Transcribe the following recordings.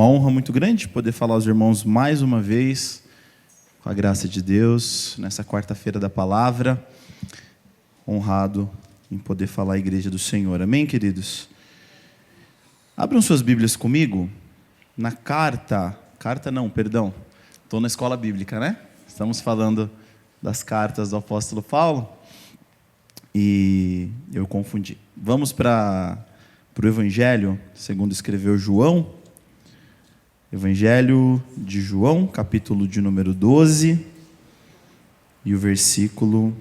Uma honra muito grande poder falar aos irmãos mais uma vez, com a graça de Deus, nessa quarta-feira da palavra. Honrado em poder falar à igreja do Senhor. Amém, queridos? Abram suas Bíblias comigo na estou na escola bíblica, né? Estamos falando das cartas do apóstolo Paulo e eu confundi. Vamos para o Evangelho, segundo escreveu João. Evangelho de João, capítulo de número 12, e o versículo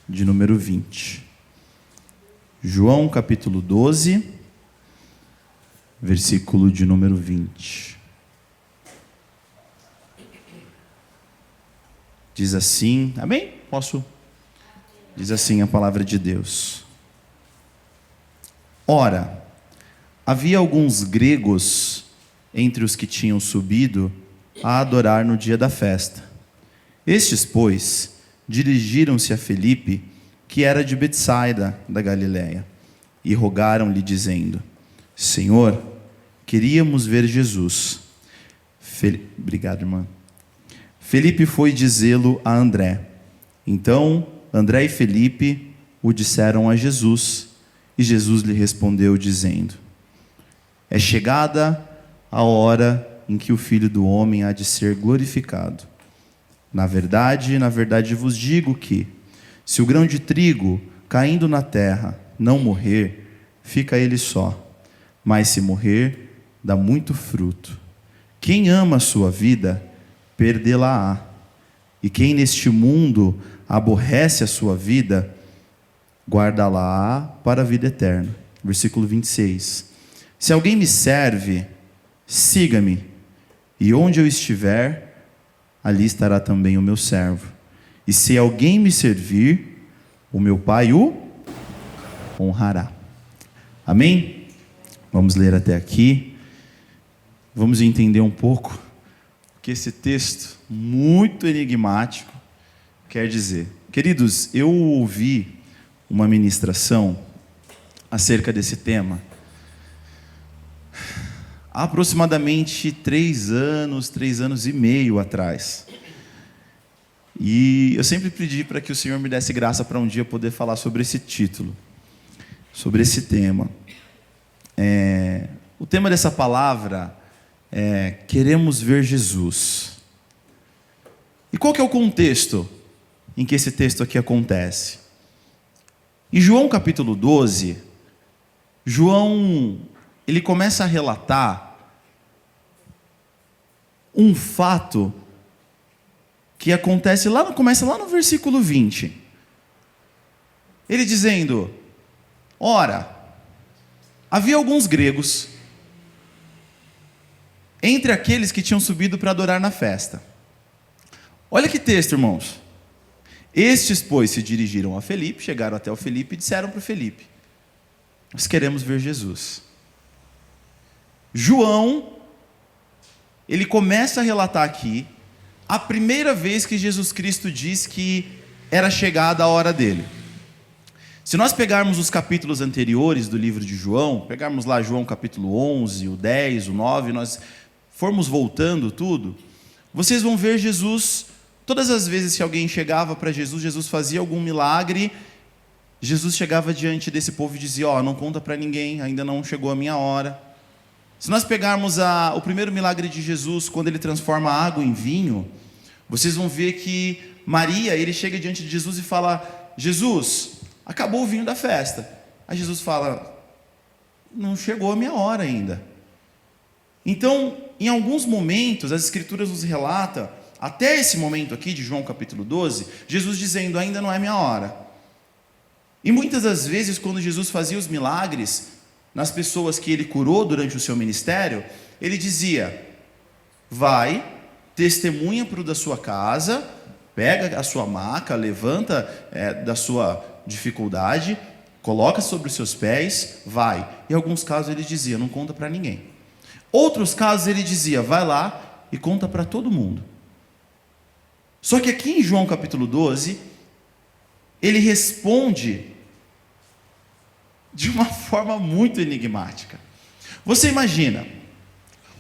de número 20. João, capítulo 12, versículo de número 20. Diz assim, amém? Posso? Diz assim a palavra de Deus. Ora, havia alguns gregos entre os que tinham subido a adorar no dia da festa. Estes, pois, dirigiram-se a Filipe, que era de Betsaida, da Galiléia, e rogaram-lhe, dizendo: Senhor, queríamos ver Jesus. Obrigado, irmã. Filipe foi dizê-lo a André. Então, André e Filipe o disseram a Jesus, e Jesus lhe respondeu, dizendo: É chegada a hora em que o Filho do Homem há de ser glorificado. Na verdade vos digo que, se o grão de trigo, caindo na terra, não morrer, fica ele só. Mas se morrer, dá muito fruto. Quem ama a sua vida, perdê-la-á. E quem neste mundo aborrece a sua vida, guarda-la-á para a vida eterna. Versículo 26. Se alguém me serve, siga-me, e onde eu estiver, ali estará também o meu servo. E se alguém me servir, o meu Pai o honrará. Amém? Vamos ler até aqui. Vamos entender um pouco o que esse texto, muito enigmático, quer dizer. Queridos, eu ouvi uma ministração acerca desse tema há aproximadamente 3 anos e meio atrás. E eu sempre pedi para que o Senhor me desse graça para um dia poder falar sobre esse título, sobre esse tema. O tema dessa palavra é Queremos ver Jesus. E qual que é o contexto em que esse texto aqui acontece? Em João capítulo 12, João, ele começa a relatar um fato que começa lá no versículo 20. Ele dizendo: Ora, havia alguns gregos entre aqueles que tinham subido para adorar na festa. Olha que texto, irmãos. Estes, pois, se dirigiram a Filipe, chegaram até o Filipe e disseram para o Filipe: Nós queremos ver Jesus. João, ele começa a relatar aqui a primeira vez que Jesus Cristo diz que era chegada a hora dele. Se nós pegarmos os capítulos anteriores do livro de João, pegarmos lá João capítulo 11, o 10, o 9, nós formos voltando tudo, vocês vão ver Jesus, todas as vezes que alguém chegava para Jesus, Jesus fazia algum milagre, Jesus chegava diante desse povo e dizia: não conta para ninguém, ainda não chegou a minha hora. Se nós pegarmos o primeiro milagre de Jesus, quando ele transforma a água em vinho, vocês vão ver que Maria, ele chega diante de Jesus e fala: Jesus, acabou o vinho da festa. Aí Jesus fala: não chegou a minha hora ainda. Então, em alguns momentos, as Escrituras nos relatam, até esse momento aqui de João capítulo 12, Jesus dizendo: ainda não é minha hora. E muitas das vezes, quando Jesus fazia os milagres nas pessoas que ele curou durante o seu ministério, ele dizia: vai, testemunha para o da sua casa, pega a sua maca, levanta da sua dificuldade, coloca sobre os seus pés, vai. Em alguns casos ele dizia: não conta para ninguém. Outros casos ele dizia: vai lá e conta para todo mundo. Só que aqui em João capítulo 12, ele responde de uma forma muito enigmática. Você imagina,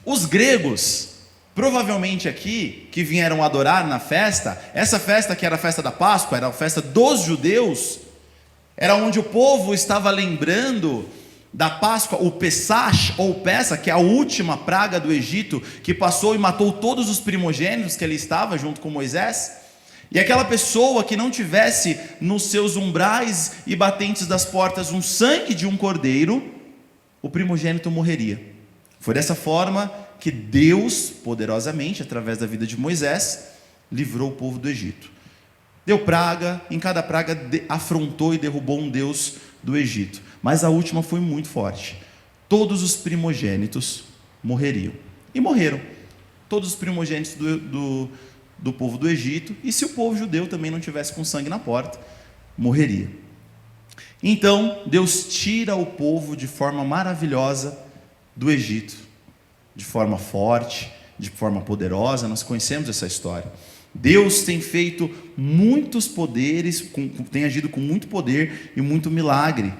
os gregos, provavelmente aqui, que vieram adorar na festa, essa festa que era a festa da Páscoa, era a festa dos judeus, era onde o povo estava lembrando da Páscoa, o Pesach ou Pessa, que é a última praga do Egito, que passou e matou todos os primogênitos que ali estava junto com Moisés. E aquela pessoa que não tivesse nos seus umbrais e batentes das portas um sangue de um cordeiro, o primogênito morreria. Foi dessa forma que Deus, poderosamente, através da vida de Moisés, livrou o povo do Egito. Deu praga, em cada praga afrontou e derrubou um deus do Egito. Mas a última foi muito forte. Todos os primogênitos morreriam. E morreram. Todos os primogênitos do povo do Egito. E se o povo judeu também não tivesse com sangue na porta, morreria. Então, Deus tira o povo de forma maravilhosa do Egito. De forma forte, de forma poderosa. Nós conhecemos essa história. Deus tem feito muitos poderes, tem agido com muito poder e muito milagre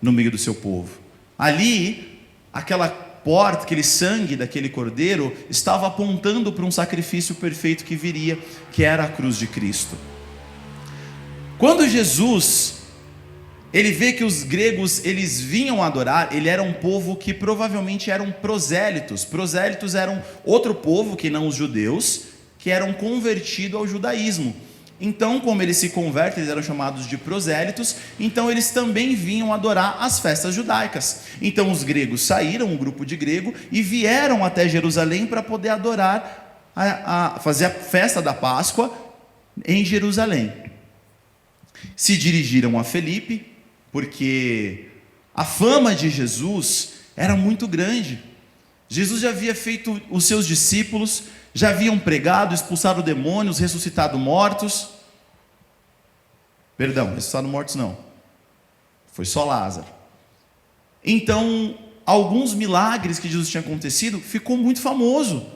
no meio do seu povo. Ali, aquela porta, aquele sangue daquele cordeiro, estava apontando para um sacrifício perfeito que viria, que era a cruz de Cristo. Quando Jesus, ele vê que os gregos, eles vinham adorar, ele era um povo que provavelmente eram prosélitos. Prosélitos eram outro povo que não os judeus, que eram convertidos ao judaísmo. Então, como eles se convertem, eles eram chamados de prosélitos, então eles também vinham adorar as festas judaicas. Então os gregos saíram, um grupo de grego, e vieram até Jerusalém para poder adorar, fazer a festa da Páscoa em Jerusalém. Se dirigiram a Felipe, porque a fama de Jesus era muito grande. Jesus já havia feito os seus discípulos, já haviam pregado, expulsado demônios, ressuscitado mortos. Perdão, ressuscitado mortos não. Foi só Lázaro. Então, alguns milagres que Jesus tinha acontecido, ficou muito famoso.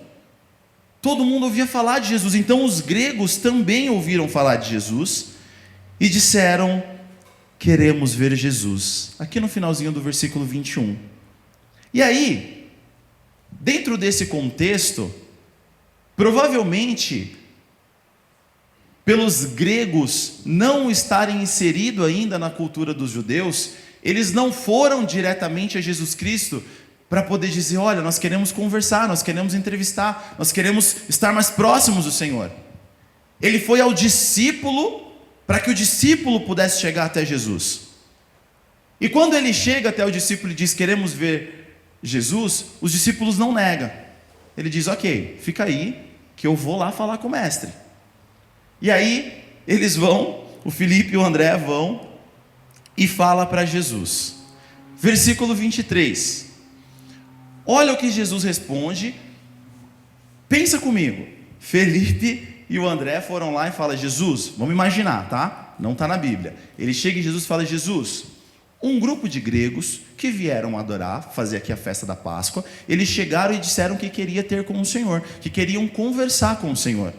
Todo mundo ouvia falar de Jesus. Então, os gregos também ouviram falar de Jesus e disseram: queremos ver Jesus. Aqui no finalzinho do versículo 21. E aí, dentro desse contexto, provavelmente, pelos gregos não estarem inseridos ainda na cultura dos judeus, eles não foram diretamente a Jesus Cristo para poder dizer: olha, nós queremos conversar, nós queremos entrevistar, nós queremos estar mais próximos do Senhor. Ele foi ao discípulo para que o discípulo pudesse chegar até Jesus. E quando ele chega até o discípulo e diz: queremos ver Jesus, os discípulos não negam. Ele diz: ok, fica aí, que eu vou lá falar com o mestre. E aí, eles vão, o Felipe e o André vão, e fala para Jesus. Versículo 23. Olha o que Jesus responde. Pensa comigo. Felipe e o André foram lá e falam: Jesus, vamos imaginar, tá? Não está na Bíblia. Ele chega em Jesus e fala: Jesus, um grupo de gregos que vieram adorar, fazer aqui a festa da Páscoa, eles chegaram e disseram que queria ter com o Senhor, que queriam conversar com o Senhor.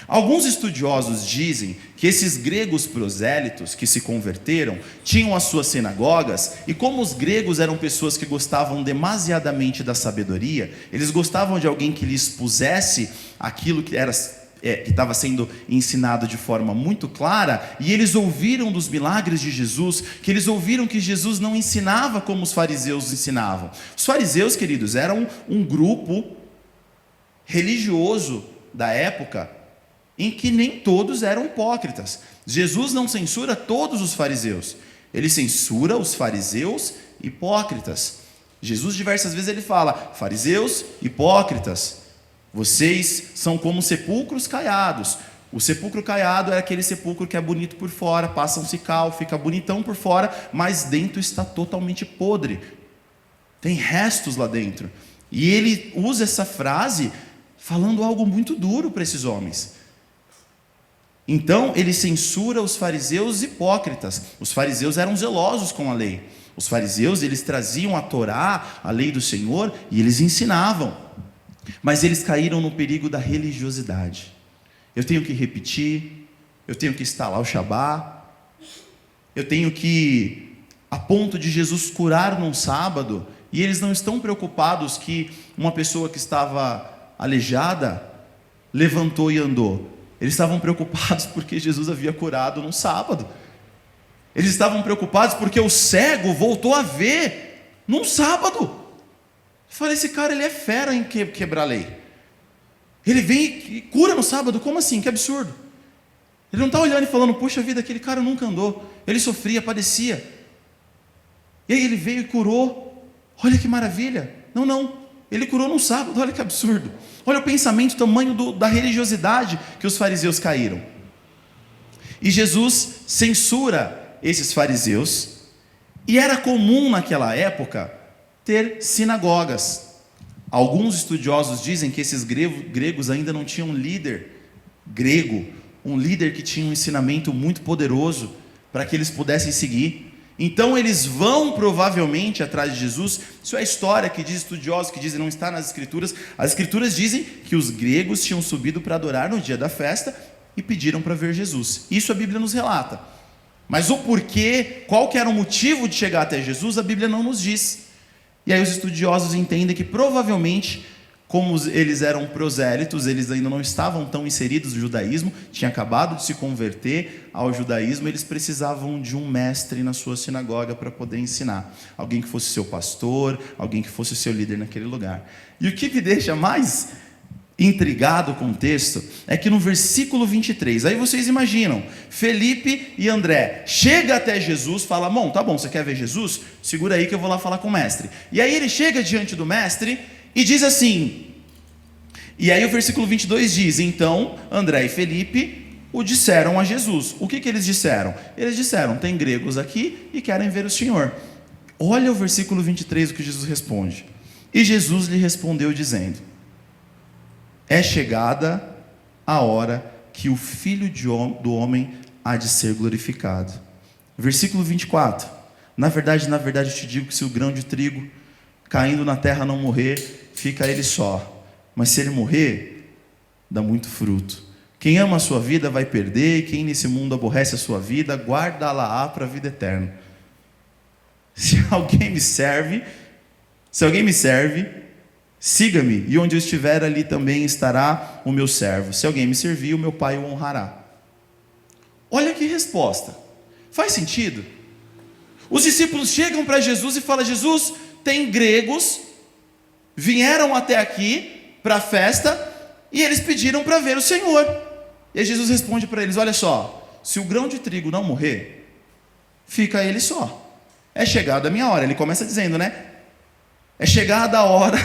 Alguns estudiosos dizem que esses gregos prosélitos que se converteram tinham as suas sinagogas, e como os gregos eram pessoas que gostavam demasiadamente da sabedoria, eles gostavam de alguém que lhes pusesse aquilo que estava sendo ensinado de forma muito clara, e eles ouviram dos milagres de Jesus, que eles ouviram que Jesus não ensinava como os fariseus ensinavam. Os fariseus, queridos, eram um grupo religioso da época, em que nem todos eram hipócritas. Jesus não censura todos os fariseus, ele censura os fariseus hipócritas. Jesus diversas vezes ele fala: fariseus hipócritas, vocês são como sepulcros caiados. O sepulcro caiado é aquele sepulcro que é bonito por fora, passa um cical, fica bonitão por fora, mas dentro está totalmente podre, tem restos lá dentro. E ele usa essa frase falando algo muito duro para esses homens. Então ele censura os fariseus hipócritas. Os fariseus eram zelosos com a lei. Os fariseus, eles traziam a Torá, a lei do Senhor, e eles ensinavam. Mas eles caíram no perigo da religiosidade. Eu tenho que repetir, eu tenho que instalar o Shabá, eu tenho que a ponto de Jesus curar num sábado, e eles não estão preocupados que uma pessoa que estava aleijada levantou e andou. Eles estavam preocupados porque Jesus havia curado num sábado. Eles estavam preocupados porque o cego voltou a ver num sábado. Eu falei, esse cara ele é fera em quebrar a lei. Ele vem e cura no sábado, como assim? Que absurdo. Ele não está olhando e falando, poxa vida, aquele cara nunca andou. Ele sofria, padecia. E aí ele veio e curou. Olha que maravilha. Não. Ele curou num sábado, olha que absurdo. Olha o pensamento, o tamanho da religiosidade que os fariseus caíram. E Jesus censura esses fariseus. E era comum naquela época ter sinagogas. Alguns estudiosos dizem que esses gregos ainda não tinham um líder grego, um líder que tinha um ensinamento muito poderoso para que eles pudessem seguir. Então eles vão provavelmente atrás de Jesus. Isso é a história que diz estudiosos, que dizem não está nas escrituras. As escrituras dizem que os gregos tinham subido para adorar no dia da festa e pediram para ver Jesus. Isso a Bíblia nos relata. Mas o porquê, qual que era o motivo de chegar até Jesus, a Bíblia não nos diz. E aí os estudiosos entendem que provavelmente, como eles eram prosélitos, eles ainda não estavam tão inseridos no judaísmo, tinham acabado de se converter ao judaísmo, eles precisavam de um mestre na sua sinagoga para poder ensinar. Alguém que fosse seu pastor, alguém que fosse seu líder naquele lugar. E o que me deixa mais intrigado com o texto é que no versículo 23, aí vocês imaginam, Felipe e André chega até Jesus, fala, tá bom, você quer ver Jesus? Segura aí que eu vou lá falar com o mestre. E aí ele chega diante do mestre e diz assim, e aí o versículo 22 diz, então André e Felipe o disseram a Jesus. O que eles disseram? Eles disseram, tem gregos aqui e querem ver o Senhor. Olha o versículo 23, o que Jesus responde. E Jesus lhe respondeu dizendo, é chegada a hora que o Filho do Homem há de ser glorificado. Versículo 24. Na verdade, eu te digo que se o grão de trigo caindo na terra não morrer, fica ele só. Mas se ele morrer, dá muito fruto. Quem ama a sua vida vai perder, e quem nesse mundo aborrece a sua vida, guarda-la para a vida eterna. Se alguém me serve, siga-me, e onde eu estiver, ali também estará o meu servo. Se alguém me servir, o meu Pai o honrará. Olha que resposta. Faz sentido? Os discípulos chegam para Jesus e falam, Jesus, tem gregos, vieram até aqui para a festa, e eles pediram para ver o Senhor. E aí Jesus responde para eles, olha só, se o grão de trigo não morrer, fica ele só. É chegada a minha hora. Ele começa dizendo, né? É chegada a hora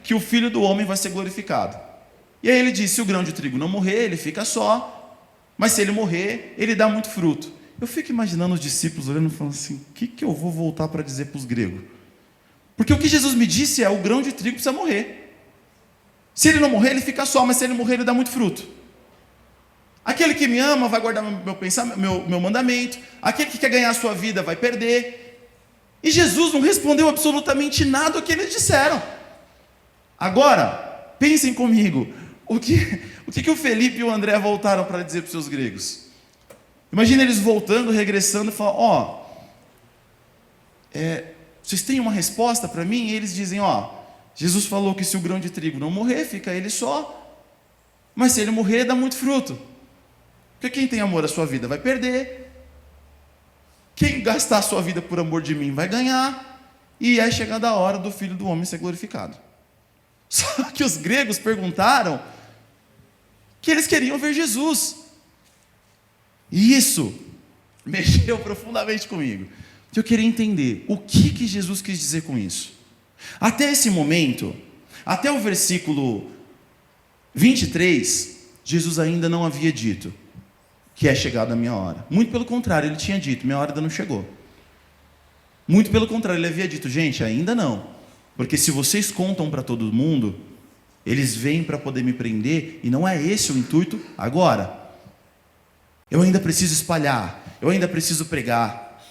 que o Filho do Homem vai ser glorificado. E aí ele diz, se o grão de trigo não morrer, ele fica só, mas se ele morrer, ele dá muito fruto. Eu fico imaginando os discípulos olhando e falando assim, o que eu vou voltar para dizer para os gregos? Porque o que Jesus me disse é, o grão de trigo precisa morrer. Se ele não morrer, ele fica só, mas se ele morrer, ele dá muito fruto. Aquele que me ama vai guardar meu mandamento, aquele que quer ganhar a sua vida vai perder. E Jesus não respondeu absolutamente nada ao que eles disseram. Agora, pensem comigo, o que o Felipe e o André voltaram para dizer para os seus gregos? Imagina eles voltando, regressando e falando, vocês têm uma resposta para mim? E eles dizem, Jesus falou que se o grão de trigo não morrer, fica ele só, mas se ele morrer, dá muito fruto. Porque quem tem amor à sua vida vai perder, quem gastar a sua vida por amor de mim vai ganhar, e é chegada a hora do Filho do Homem ser glorificado. Só que os gregos perguntaram que eles queriam ver Jesus. E isso mexeu profundamente comigo. Eu queria entender o que Jesus quis dizer com isso. Até esse momento, até o versículo 23, Jesus ainda não havia dito que é chegada a minha hora. Muito pelo contrário, ele tinha dito, minha hora ainda não chegou. Muito pelo contrário, ele havia dito, gente, ainda não. Porque se vocês contam para todo mundo, eles vêm para poder me prender, e não é esse o intuito agora. Eu ainda preciso espalhar, eu ainda preciso pregar.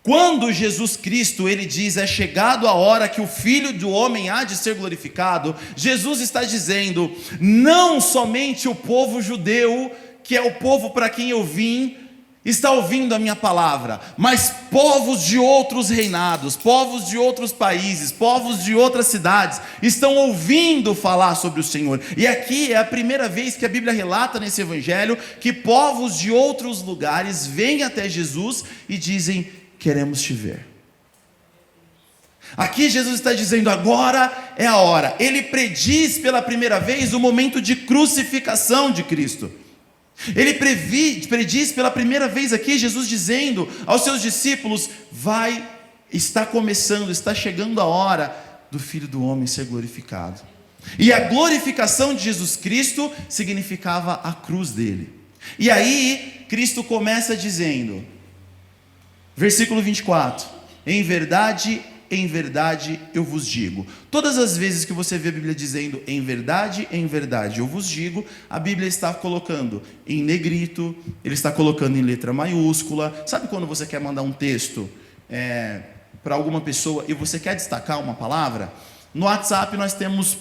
Quando Jesus Cristo, ele diz, é chegado a hora que o Filho do Homem há de ser glorificado, Jesus está dizendo, não somente o povo judeu, que é o povo para quem eu vim, está ouvindo a minha palavra, mas povos de outros reinados, povos de outros países, povos de outras cidades, estão ouvindo falar sobre o Senhor. E aqui é a primeira vez que a Bíblia relata nesse evangelho que povos de outros lugares vêm até Jesus e dizem: queremos te ver. Aqui Jesus está dizendo: agora é a hora. Ele prediz pela primeira vez o momento de crucificação de Cristo. Ele prediz pela primeira vez aqui, Jesus dizendo aos seus discípulos: está começando, está chegando a hora do Filho do Homem ser glorificado. E a glorificação de Jesus Cristo significava a cruz dele. E aí Cristo começa dizendo, versículo 24: em verdade eu vos digo. Todas as vezes que você vê a Bíblia dizendo em verdade eu vos digo, a Bíblia está colocando em negrito, ele está colocando em letra maiúscula. Sabe quando você quer mandar um texto para alguma pessoa e você quer destacar uma palavra? No WhatsApp nós temos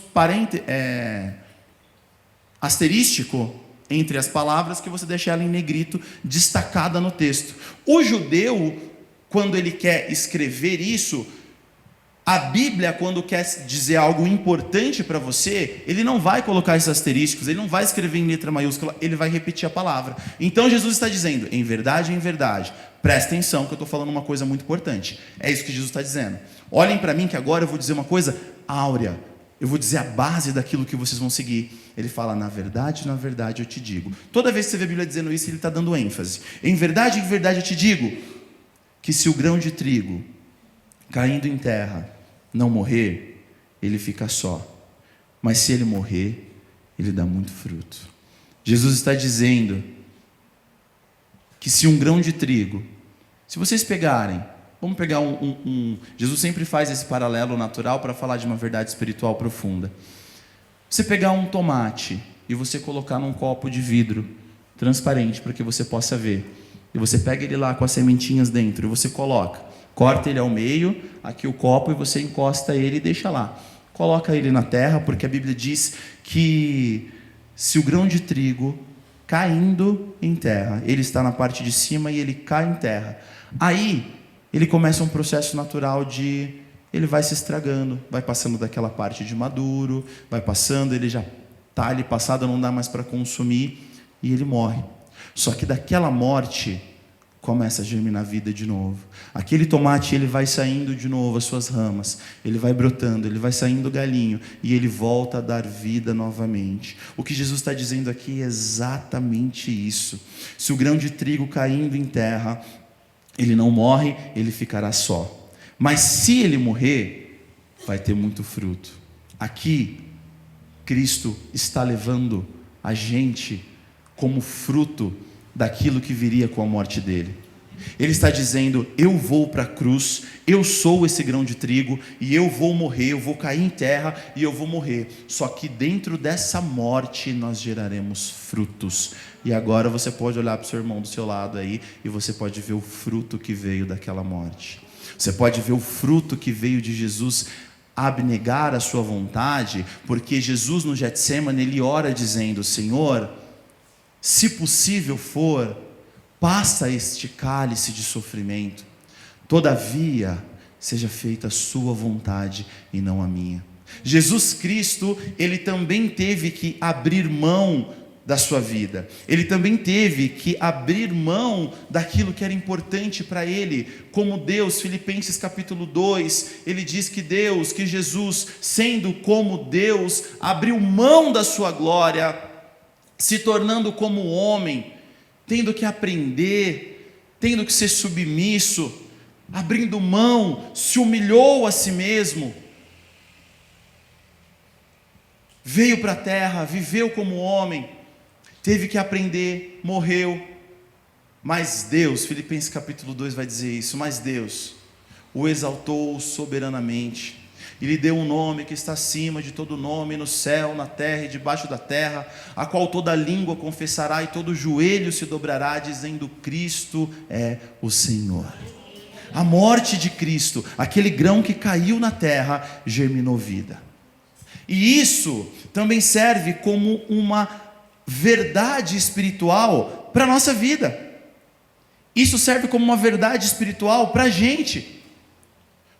asterístico entre as palavras, que você deixa ela em negrito, destacada no texto. O judeu, quando ele quer escrever isso, a Bíblia, quando quer dizer algo importante para você, ele não vai colocar esses asterísticos, ele não vai escrever em letra maiúscula, ele vai repetir a palavra. Então Jesus está dizendo, em verdade, presta atenção que eu estou falando uma coisa muito importante. É isso que Jesus está dizendo. Olhem para mim que agora eu vou dizer uma coisa áurea, eu vou dizer a base daquilo que vocês vão seguir. Ele fala, na verdade eu te digo. Toda vez que você vê a Bíblia dizendo isso, ele está dando ênfase. Em verdade eu te digo, que se o grão de trigo caindo em terra não morrer, ele fica só. Mas se ele morrer, ele dá muito fruto. Jesus está dizendo que se um grão de trigo, se vocês pegarem, vamos pegar Jesus sempre faz esse paralelo natural para falar de uma verdade espiritual profunda. Você pegar um tomate e você colocar num copo de vidro transparente para que você possa ver, e você pega ele lá com as sementinhas dentro, e você corta ele ao meio, aqui o copo, e você encosta ele e deixa lá. Coloca ele na terra, porque a Bíblia diz que se o grão de trigo caindo em terra, ele está na parte de cima e ele cai em terra, aí ele começa um processo natural ele vai se estragando, vai passando daquela parte de maduro, vai passando, ele já está ali passado, não dá mais para consumir, e ele morre. Só que daquela morte começa a germinar a vida de novo. Aquele tomate, ele vai saindo de novo as suas ramas, ele vai brotando, ele vai saindo galinho, e ele volta a dar vida novamente. O que Jesus está dizendo aqui é exatamente isso. Se o grão de trigo caindo em terra, ele não morre, ele ficará só. Mas se ele morrer, vai ter muito fruto. Aqui, Cristo está levando a gente como fruto daquilo que viria com a morte dele. Ele está dizendo, eu vou para a cruz, eu sou esse grão de trigo, e eu vou morrer, eu vou cair em terra e eu vou morrer. Só que dentro dessa morte nós geraremos frutos. E agora você pode olhar para o seu irmão do seu lado aí, e você pode ver o fruto que veio daquela morte. Você pode ver o fruto que veio de Jesus abnegar a sua vontade, porque Jesus no Getsemane, ele ora dizendo, Senhor, se possível for, passa este cálice de sofrimento, todavia seja feita a sua vontade e não a minha. Jesus Cristo, ele também teve que abrir mão da sua vida, ele também teve que abrir mão daquilo que era importante para ele, como Deus. Filipenses capítulo 2, ele diz que Jesus, sendo como Deus, abriu mão da sua glória, se tornando como homem, tendo que aprender, tendo que ser submisso, abrindo mão, se humilhou a si mesmo, veio para a terra, viveu como homem, teve que aprender, morreu. Mas Deus, Filipenses capítulo 2 vai dizer isso, mas Deus o exaltou soberanamente, e lhe deu um nome que está acima de todo nome, no céu, na terra e debaixo da terra, a qual toda língua confessará e todo joelho se dobrará, dizendo, Cristo é o Senhor. A morte de Cristo, aquele grão que caiu na terra, germinou vida. E isso também serve como uma verdade espiritual para a nossa vida. Isso serve como uma verdade espiritual para a gente.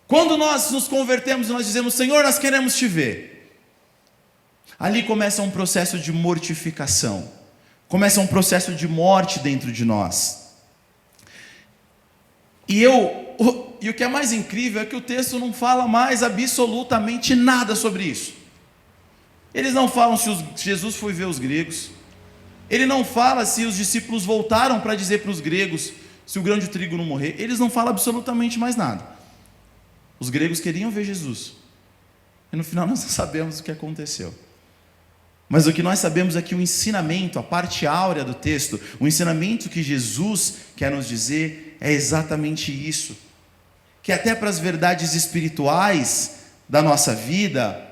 Quando nós nos convertemos e nós dizemos: Senhor, nós queremos te ver, ali começa um processo de mortificação, começa um processo de morte dentro de nós. E o que é mais incrível é que o texto não fala mais absolutamente nada sobre isso. Eles não falam se Jesus foi ver os gregos, ele não fala se os discípulos voltaram para dizer para os gregos se o grão de trigo não morrer. Eles não falam absolutamente mais nada. Os gregos queriam ver Jesus, e no final nós não sabemos o que aconteceu. Mas o que nós sabemos é que o ensinamento, a parte áurea do texto, o ensinamento que Jesus quer nos dizer é exatamente isso. Que até para as verdades espirituais da nossa vida,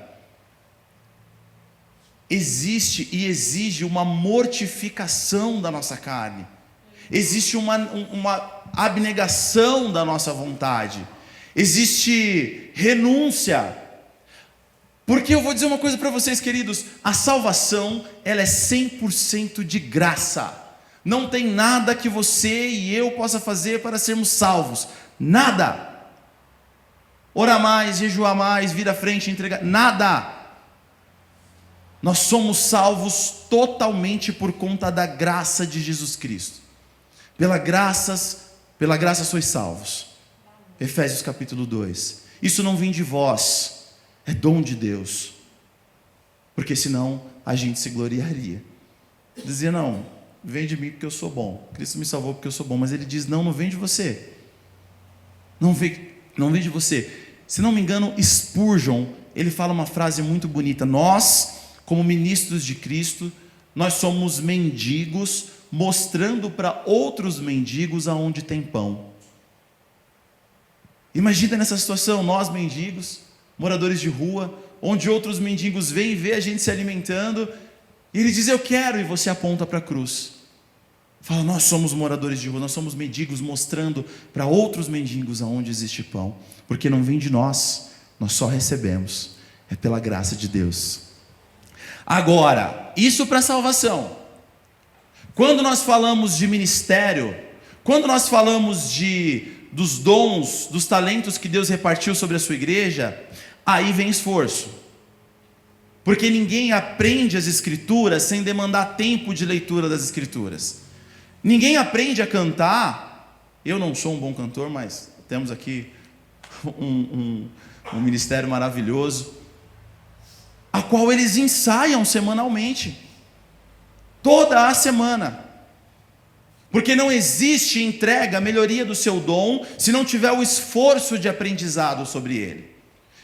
existe e exige uma mortificação da nossa carne. Existe uma abnegação da nossa vontade. Existe renúncia. Porque eu vou dizer uma coisa para vocês, queridos: a salvação, ela é 100% de graça. Não tem nada que você e eu possa fazer para sermos salvos. Nada. Orar mais, jejuar mais, vir à frente, entregar, nada. Nós somos salvos totalmente por conta da graça de Jesus Cristo. Pela graça sois salvos. Efésios capítulo 2. Isso não vem de vós, é dom de Deus. Porque senão a gente se gloriaria. Dizia: não, vem de mim porque eu sou bom. Cristo me salvou porque eu sou bom. Mas ele diz: não vem de você. Não vem de você. Se não me engano, Spurgeon, ele fala uma frase muito bonita: nós, como ministros de Cristo, nós somos mendigos, mostrando para outros mendigos aonde tem pão. Imagina nessa situação, nós mendigos, moradores de rua, onde outros mendigos vêm e vê a gente se alimentando, e ele diz: eu quero, e você aponta para a cruz. Fala: nós somos moradores de rua, nós somos mendigos, mostrando para outros mendigos aonde existe pão, porque não vem de nós, nós só recebemos, é pela graça de Deus. Agora, isso para salvação. Quando nós falamos de ministério, quando nós falamos dos dons, dos talentos que Deus repartiu sobre a sua igreja, aí vem esforço. Porque ninguém aprende as escrituras sem demandar tempo de leitura das escrituras. Ninguém aprende a cantar. Eu não sou um bom cantor, mas temos aqui um ministério maravilhoso, a qual eles ensaiam semanalmente, toda a semana. Porque não existe entrega, melhoria do seu dom, se não tiver o esforço de aprendizado sobre ele.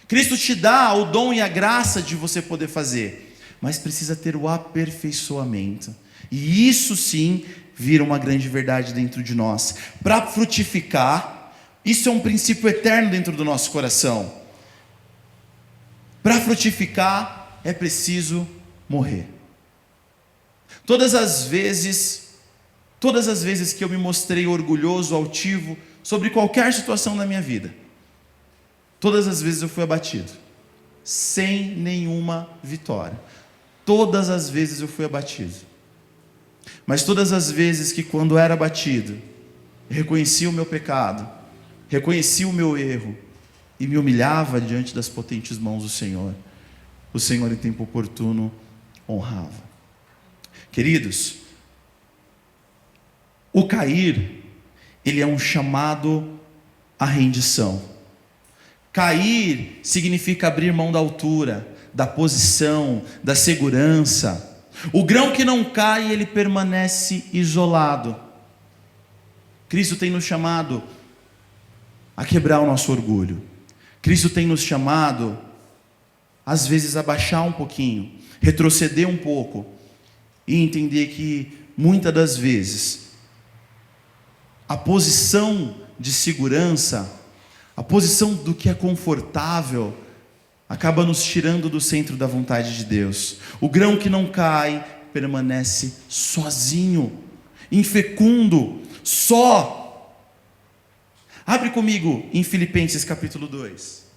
Cristo te dá o dom e a graça de você poder fazer, mas precisa ter o aperfeiçoamento. E isso sim vira uma grande verdade dentro de nós. Para frutificar, isso é um princípio eterno dentro do nosso coração. Para frutificar é preciso morrer. Todas as vezes que eu me mostrei orgulhoso, altivo, sobre qualquer situação da minha vida, todas as vezes eu fui abatido, sem nenhuma vitória. Todas as vezes eu fui abatido. Mas todas as vezes que, quando era abatido, reconhecia o meu pecado, reconhecia o meu erro e me humilhava diante das potentes mãos do Senhor, o Senhor em tempo oportuno honrava. Queridos, o cair, ele é um chamado à rendição. Cair significa abrir mão da altura, da posição, da segurança. O grão que não cai, ele permanece isolado. Cristo tem nos chamado a quebrar o nosso orgulho. Cristo tem nos chamado, às vezes, a baixar um pouquinho, retroceder um pouco e entender que, muitas das vezes, a posição de segurança, a posição do que é confortável, acaba nos tirando do centro da vontade de Deus. O grão que não cai permanece sozinho, infecundo, só. Abre comigo em Filipenses capítulo 2.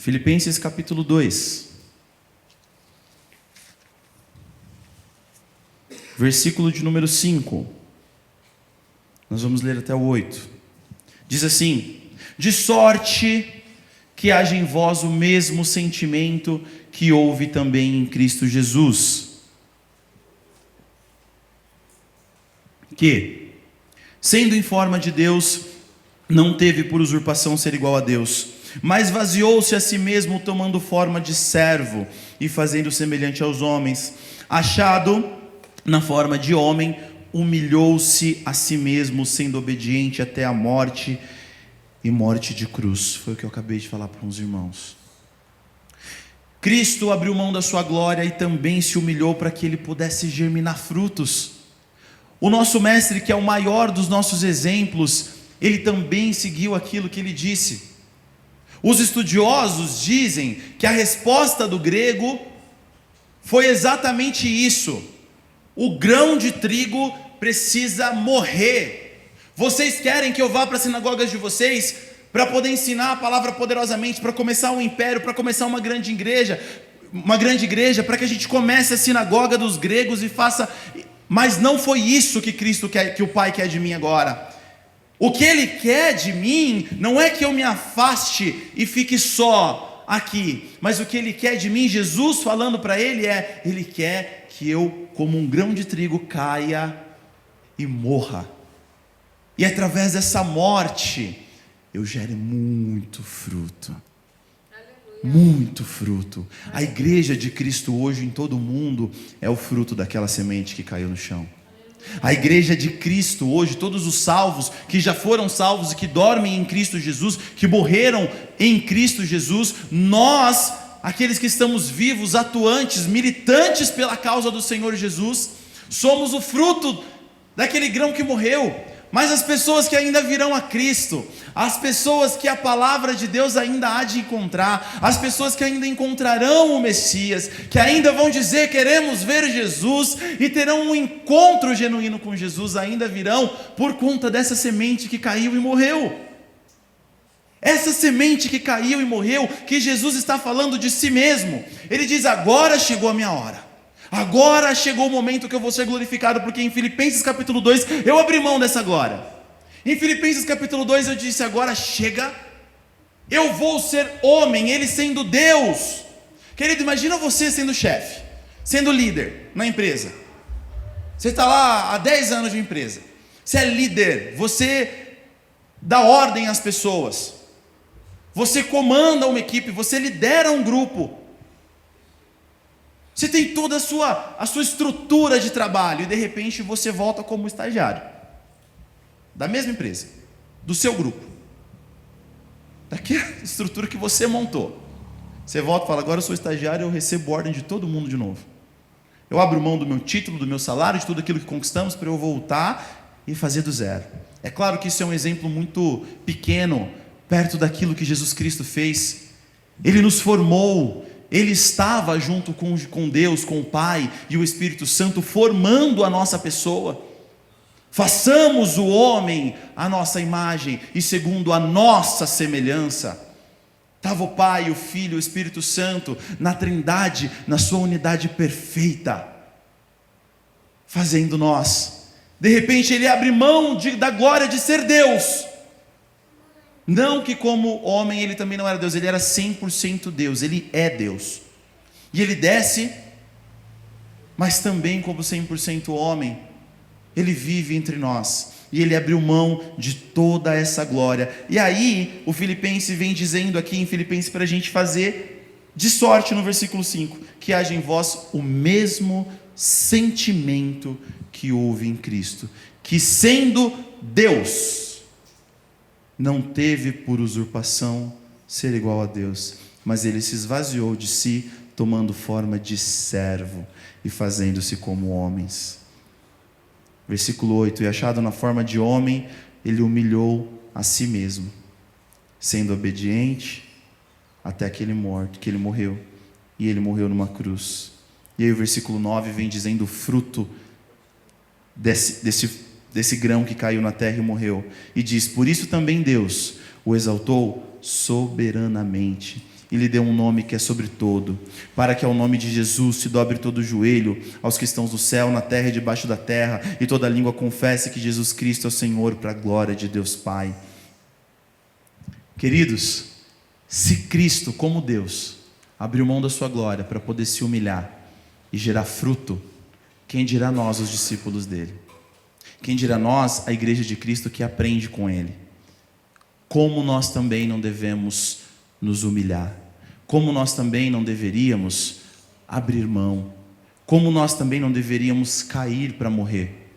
Filipenses capítulo 2, versículo de número 5. Nós vamos ler até o 8. Diz assim: de sorte que haja em vós o mesmo sentimento que houve também em Cristo Jesus, que, sendo em forma de Deus, não teve por usurpação ser igual a Deus, mas vaziou-se a si mesmo, tomando forma de servo e fazendo semelhante aos homens. Achado na forma de homem, humilhou-se a si mesmo, sendo obediente até a morte e morte de cruz. Foi o que eu acabei de falar para uns irmãos. Cristo abriu mão da sua glória e também se humilhou para que ele pudesse germinar frutos. O nosso mestre, que é o maior dos nossos exemplos, ele também seguiu aquilo que ele disse. Os estudiosos dizem que a resposta do grego foi exatamente isso: o grão de trigo precisa morrer. Vocês querem que eu vá para as sinagogas de vocês para poder ensinar a palavra poderosamente, para começar um império, para começar uma grande igreja, para que a gente comece a sinagoga dos gregos e faça. Mas não foi isso que Cristo quer, que o Pai quer de mim agora. O que Ele quer de mim não é que eu me afaste e fique só aqui, mas o que Ele quer de mim, Jesus falando para Ele Ele quer que eu, como um grão de trigo, caia e morra, e através dessa morte eu gere muito fruto. Muito fruto. A igreja de Cristo hoje em todo o mundo é o fruto daquela semente que caiu no chão. A igreja de Cristo hoje, todos os salvos que já foram salvos e que dormem em Cristo Jesus, que morreram em Cristo Jesus, nós, aqueles que estamos vivos, atuantes, militantes pela causa do Senhor Jesus, somos o fruto daquele grão que morreu. Mas as pessoas que ainda virão a Cristo, as pessoas que a palavra de Deus ainda há de encontrar, as pessoas que ainda encontrarão o Messias, que ainda vão dizer queremos ver Jesus, e terão um encontro genuíno com Jesus, ainda virão por conta dessa semente que caiu e morreu. Essa semente que caiu e morreu, que Jesus está falando de si mesmo. Ele diz: agora chegou a minha hora. Agora chegou o momento que eu vou ser glorificado, porque em Filipenses capítulo 2 eu abri mão dessa glória. Em Filipenses capítulo 2 eu disse: agora chega, eu vou ser homem, ele sendo Deus. Querido, imagina você sendo chefe, sendo líder na empresa. Você está lá há 10 anos de empresa, você é líder, você dá ordem às pessoas, você comanda uma equipe, você lidera um grupo. Você tem toda a sua estrutura de trabalho, e de repente você volta como estagiário da mesma empresa, do seu grupo, daquela estrutura que você montou. Você volta e fala: agora eu sou estagiário, eu recebo ordem de todo mundo de novo. Eu abro mão do meu título, do meu salário, de tudo aquilo que conquistamos, para eu voltar e fazer do zero. É claro que isso é um exemplo muito pequeno perto daquilo que Jesus Cristo fez. Ele nos formou. Ele estava junto com Deus, com o Pai e o Espírito Santo, formando a nossa pessoa. Façamos o homem à nossa imagem e segundo a nossa semelhança. Estava o Pai, o Filho, o Espírito Santo na Trindade, na sua unidade perfeita, fazendo nós. De repente ele abre mão da glória de ser Deus. Não que como homem ele também não era Deus, ele era 100% Deus, ele é Deus. E ele desce, mas também como 100% homem, ele vive entre nós. E ele abriu mão de toda essa glória. E aí, o Filipenses vem dizendo aqui em Filipenses para a gente fazer de sorte no versículo 5, que haja em vós o mesmo sentimento que houve em Cristo, que sendo Deus, não teve por usurpação ser igual a Deus, mas ele se esvaziou de si, tomando forma de servo e fazendo-se como homens. Versículo 8: e achado na forma de homem, ele humilhou a si mesmo, sendo obediente até que ele morreu, e ele morreu numa cruz. E aí o versículo 9 vem dizendo o fruto desse grão que caiu na terra e morreu, e diz: por isso também Deus o exaltou soberanamente e lhe deu um nome que é sobre todo, para que ao nome de Jesus se dobre todo o joelho, aos que estão no céu, na terra e debaixo da terra, e toda língua confesse que Jesus Cristo é o Senhor, para a glória de Deus Pai. Queridos, se Cristo, como Deus, abriu mão da sua glória para poder se humilhar e gerar fruto, quem dirá nós, os discípulos dele? Quem dirá nós, a igreja de Cristo que aprende com ele? Como nós também não devemos nos humilhar? Como nós também não deveríamos abrir mão? Como nós também não deveríamos cair para morrer?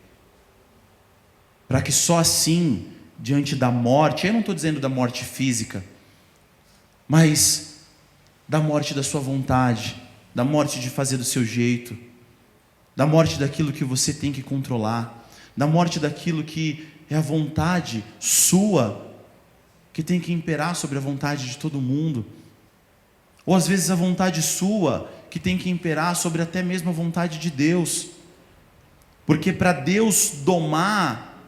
Para que só assim, diante da morte, eu não estou dizendo da morte física, mas da morte da sua vontade, da morte de fazer do seu jeito, da morte daquilo que você tem que controlar, da morte daquilo que é a vontade sua, que tem que imperar sobre a vontade de todo mundo, ou às vezes a vontade sua, que tem que imperar sobre até mesmo a vontade de Deus, porque para Deus domar,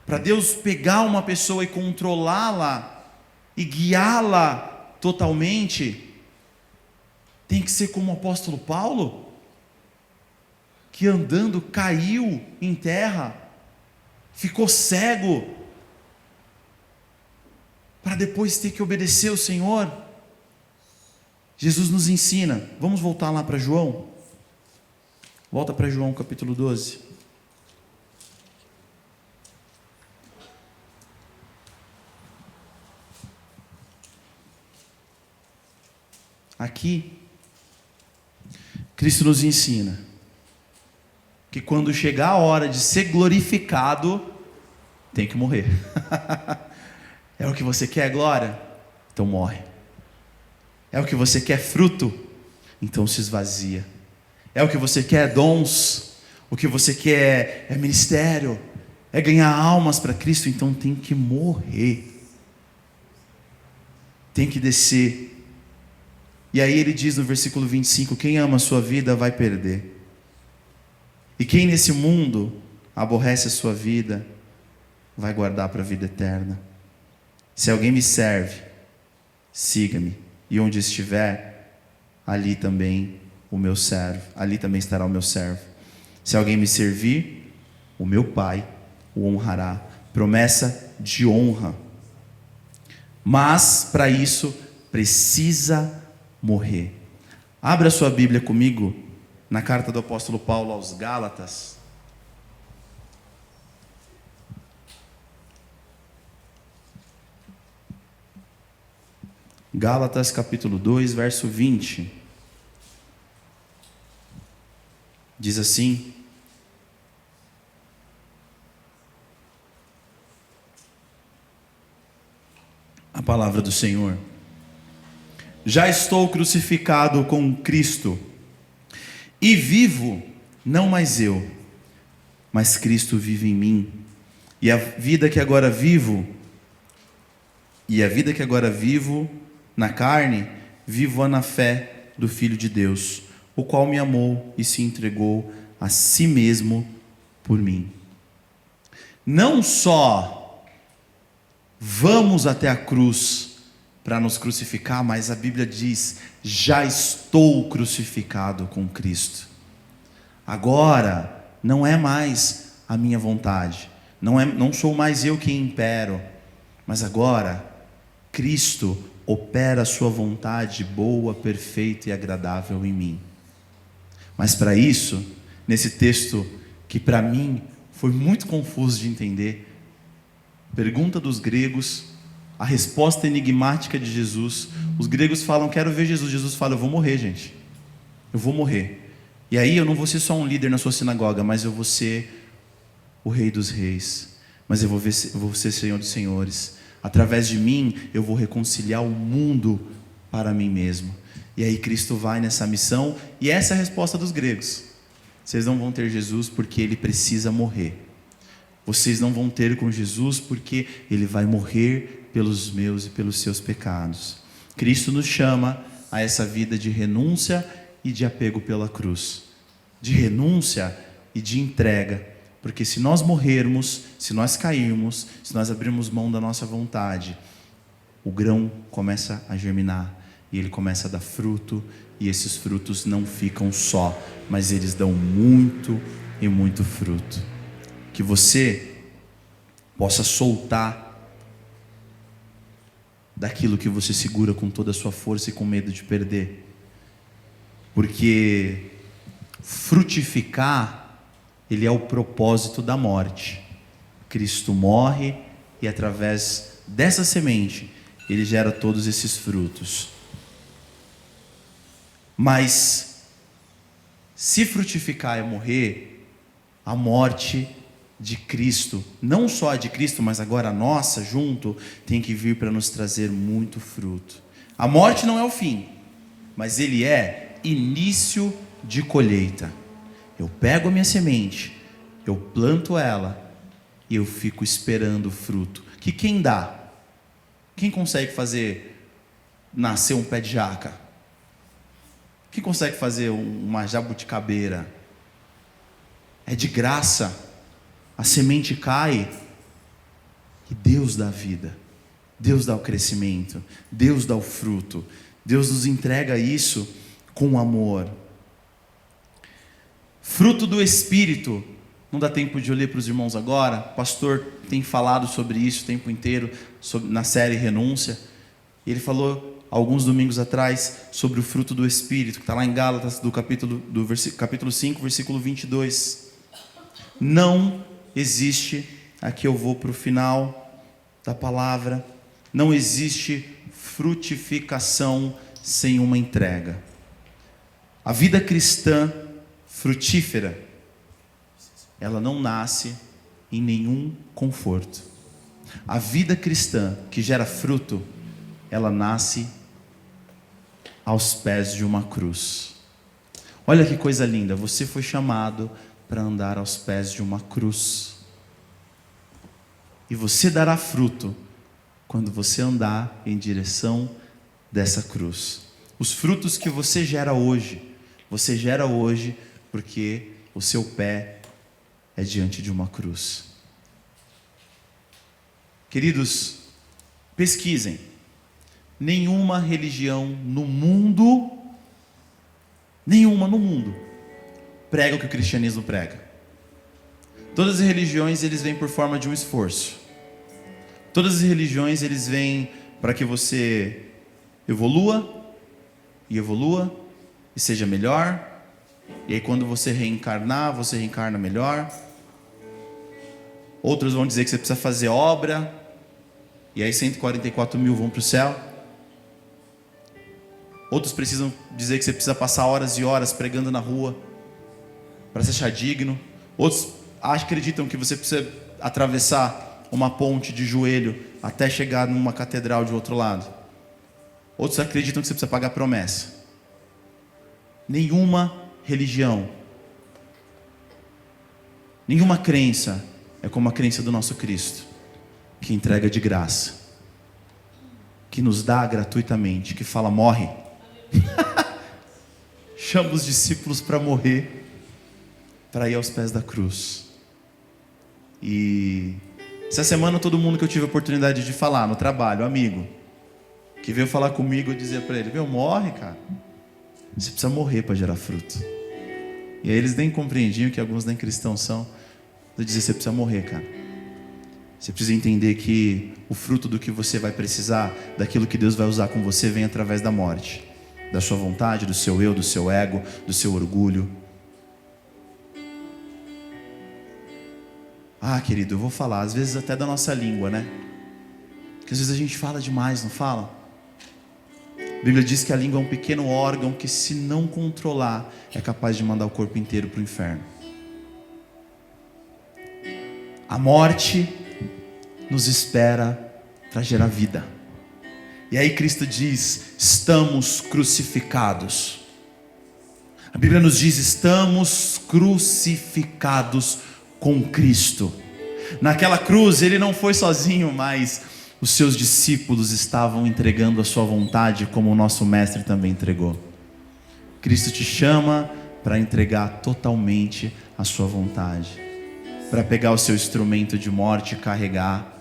para Deus pegar uma pessoa e controlá-la, e guiá-la totalmente, tem que ser como o apóstolo Paulo, que andando caiu em terra, ficou cego, para depois ter que obedecer ao Senhor. Jesus nos ensina. Vamos voltar lá para João? Volta para João capítulo 12. Aqui, Cristo nos ensina que quando chegar a hora de ser glorificado, tem que morrer. É o que você quer, glória? Então morre. É o que você quer, fruto? Então se esvazia. É o que você quer, dons? O que você quer é ministério? É ganhar almas para Cristo? Então tem que morrer. Tem que descer. E aí ele diz no versículo 25, quem ama a sua vida vai perder. E quem nesse mundo aborrece a sua vida, vai guardar para a vida eterna. Se alguém me serve, siga-me. E onde estiver, ali também o meu servo. Ali também estará o meu servo. Se alguém me servir, o meu Pai o honrará. Promessa de honra. Mas, para isso, precisa morrer. Abra sua Bíblia comigo na carta do apóstolo Paulo aos Gálatas. Gálatas capítulo 2, verso 20. Diz assim: a palavra do Senhor. Já estou crucificado com Cristo, e vivo, não mais eu, mas Cristo vive em mim. E a vida que agora vivo na carne, vivo-a na fé do Filho de Deus, o qual me amou e se entregou a si mesmo por mim. Não só vamos até a cruz para nos crucificar, mas a Bíblia diz, já estou crucificado com Cristo. Agora, não é mais a minha vontade, não sou mais eu quem impero, mas agora, Cristo opera a sua vontade boa, perfeita e agradável em mim. Mas para isso, nesse texto que para mim foi muito confuso de entender, pergunta dos gregos, a resposta enigmática de Jesus, os gregos falam, quero ver Jesus, Jesus fala, eu vou morrer, gente, eu vou morrer, e aí eu não vou ser só um líder na sua sinagoga, mas eu vou ser o Rei dos Reis, mas eu vou ser Senhor dos Senhores, através de mim eu vou reconciliar o mundo para mim mesmo. E aí Cristo vai nessa missão, e essa é a resposta dos gregos: vocês não vão ter Jesus porque Ele precisa morrer, vocês não vão ter com Jesus porque Ele vai morrer pelos meus e pelos seus pecados. Cristo nos chama a essa vida de renúncia e de apego pela cruz, de renúncia e de entrega, porque se nós morrermos, se nós cairmos, se nós abrirmos mão da nossa vontade, o grão começa a germinar, e ele começa a dar fruto, e esses frutos não ficam só, mas eles dão muito e muito fruto. Que você possa soltar daquilo que você segura com toda a sua força e com medo de perder. Porque frutificar, ele é o propósito da morte. Cristo morre e através dessa semente, ele gera todos esses frutos. Mas se frutificar é morrer, a morte de Cristo, não só a de Cristo, mas agora a nossa junto, tem que vir para nos trazer muito fruto. A morte não é o fim, mas ele é início de colheita. Eu pego a minha semente, eu planto ela e eu fico esperando o fruto. Que quem dá? Quem consegue fazer nascer um pé de jaca? Quem consegue fazer uma jabuticabeira? É de graça. A semente cai e Deus dá a vida, Deus dá o crescimento, Deus dá o fruto, Deus nos entrega isso com amor. Fruto do Espírito, não dá tempo de eu ler para os irmãos agora, o pastor tem falado sobre isso o tempo inteiro, na série Renúncia, ele falou alguns domingos atrás sobre o fruto do Espírito, que está lá em Gálatas, capítulo 5, versículo 22. Não existe, aqui eu vou para o final da palavra, não existe frutificação sem uma entrega. A vida cristã frutífera, ela não nasce em nenhum conforto. A vida cristã que gera fruto, ela nasce aos pés de uma cruz. Olha que coisa linda, você foi chamado para andar aos pés de uma cruz. E você dará fruto quando você andar em direção dessa cruz. Os frutos que você gera hoje porque o seu pé é diante de uma cruz. Queridos, pesquisem. Nenhuma religião no mundo prega o que o cristianismo prega. Todas as religiões, eles vêm por forma de um esforço. Todas as religiões, eles vêm para que você evolua e seja melhor. E aí quando você reencarnar, você reencarna melhor. Outros vão dizer que você precisa fazer obra, e aí 144 mil vão para o céu. Outros precisam dizer que você precisa passar horas e horas pregando na rua para se achar digno. Outros acreditam que você precisa atravessar uma ponte de joelho até chegar numa catedral de outro lado. Outros acreditam que você precisa pagar promessa. Nenhuma religião, nenhuma crença é como a crença do nosso Cristo, que entrega de graça, que nos dá gratuitamente, que fala: morre. Chama os discípulos para morrer, para ir aos pés da cruz. E essa semana todo mundo que eu tive a oportunidade de falar no trabalho, amigo, que veio falar comigo, eu dizia para ele: meu, morre, cara. Você precisa morrer para gerar fruto. E aí eles nem compreendiam, que alguns nem cristãos são. Eu dizia: você precisa morrer, cara. Você precisa entender que o fruto do que você vai precisar, daquilo que Deus vai usar com você, vem através da morte, da sua vontade, do seu eu, do seu ego, do seu orgulho. Ah, querido, eu vou falar, às vezes até da nossa língua, né? Porque às vezes a gente fala demais, não fala? A Bíblia diz que a língua é um pequeno órgão que, se não controlar, é capaz de mandar o corpo inteiro para o inferno. A morte nos espera para gerar vida. E aí Cristo diz: estamos crucificados. A Bíblia nos diz: estamos crucificados com Cristo. Naquela cruz ele não foi sozinho, mas os seus discípulos estavam entregando a sua vontade, como o nosso mestre também entregou. Cristo te chama para entregar totalmente a sua vontade, para pegar o seu instrumento de morte e carregar.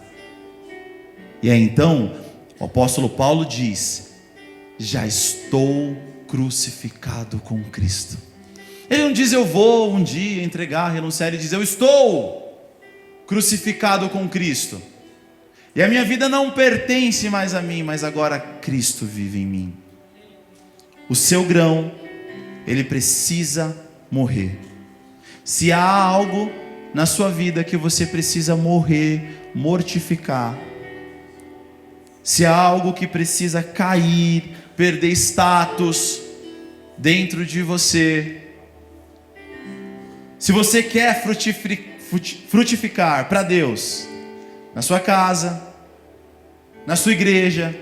E aí então o apóstolo Paulo diz: já estou crucificado com Cristo. Ele não diz eu vou um dia entregar, renunciar, ele diz eu estou crucificado com Cristo. E a minha vida não pertence mais a mim, mas agora Cristo vive em mim. O seu grão, ele precisa morrer. Se há algo na sua vida que você precisa morrer, mortificar, se há algo que precisa cair, perder status dentro de você, se você quer frutificar para Deus, na sua casa, na sua igreja,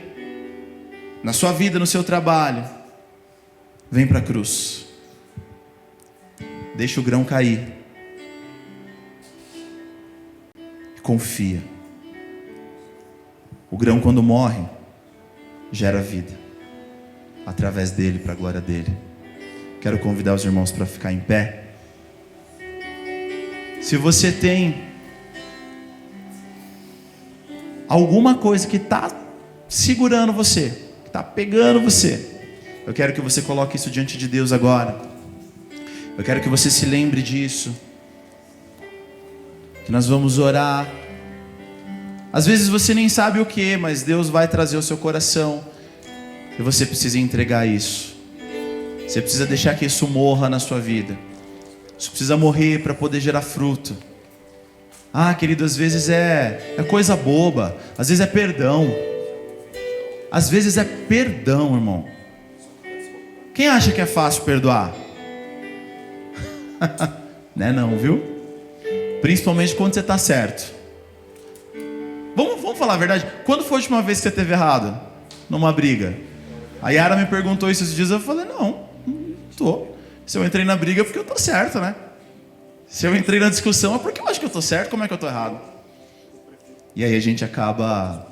na sua vida, no seu trabalho, vem para a cruz. Deixa o grão cair. Confia. O grão, quando morre, gera vida. Através dele, para a glória dele. Quero convidar os irmãos para ficar em pé. Se você tem alguma coisa que está segurando você, que está pegando você, eu quero que você coloque isso diante de Deus agora. Eu quero que você se lembre disso. Que nós vamos orar. Às vezes você nem sabe o que, mas Deus vai trazer ao seu coração. E você precisa entregar isso. Você precisa deixar que isso morra na sua vida. Isso precisa morrer para poder gerar fruto. Ah, querido, às vezes é coisa boba. Às vezes é perdão. Às vezes é perdão, irmão. Quem acha que é fácil perdoar? Não é não, viu? Principalmente quando você está certo. Vamos falar a verdade. Quando foi a última vez que você esteve errado? Numa briga. A Yara me perguntou isso esses dias. Eu falei, não tô. Se eu entrei na briga é porque eu tô certo, né? Se eu entrei na discussão é porque eu acho que eu tô certo. Como é que eu tô errado? E aí a gente acaba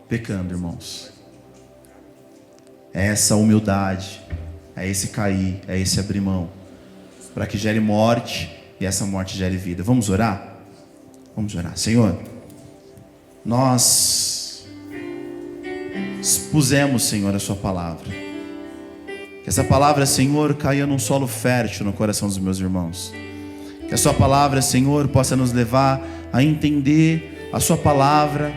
pecando, irmãos. É essa humildade, é esse cair, é esse abrir mão, para que gere morte e essa morte gere vida. Vamos orar? Vamos orar. Senhor, nós expusemos, Senhor, a sua palavra. Que essa palavra, Senhor, caia num solo fértil no coração dos meus irmãos. Que a sua palavra, Senhor, possa nos levar a entender a sua palavra,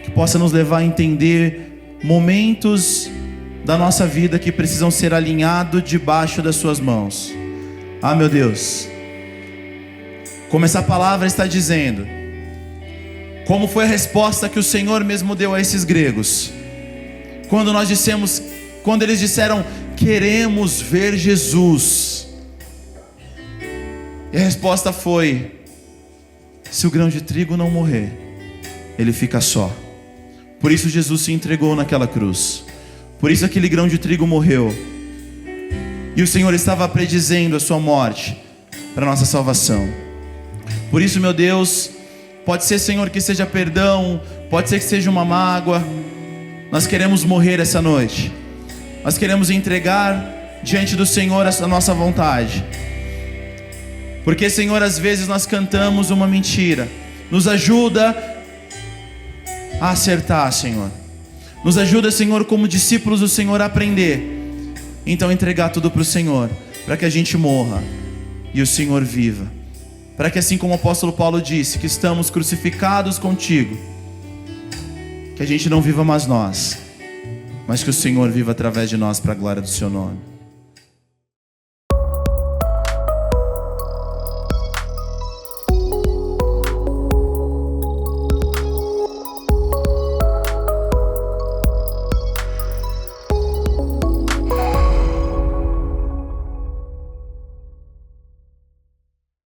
que possa nos levar a entender momentos da nossa vida que precisam ser alinhados debaixo das suas mãos. Ah, meu Deus, como essa palavra está dizendo, como foi a resposta que o Senhor mesmo deu a esses gregos, quando eles disseram, queremos ver Jesus. E a resposta foi, se o grão de trigo não morrer, ele fica só. Por isso Jesus se entregou naquela cruz. Por isso aquele grão de trigo morreu. E o Senhor estava predizendo a sua morte para a nossa salvação. Por isso, meu Deus, pode ser, Senhor, que seja perdão, pode ser que seja uma mágoa. Nós queremos morrer essa noite. Nós queremos entregar diante do Senhor a nossa vontade. Porque, Senhor, às vezes nós cantamos uma mentira. Nos ajuda a acertar, Senhor. Nos ajuda, Senhor, como discípulos do Senhor, a aprender. Então entregar tudo para o Senhor, para que a gente morra e o Senhor viva. Para que, assim como o apóstolo Paulo disse, que estamos crucificados contigo, que a gente não viva mais nós, mas que o Senhor viva através de nós para a glória do seu nome.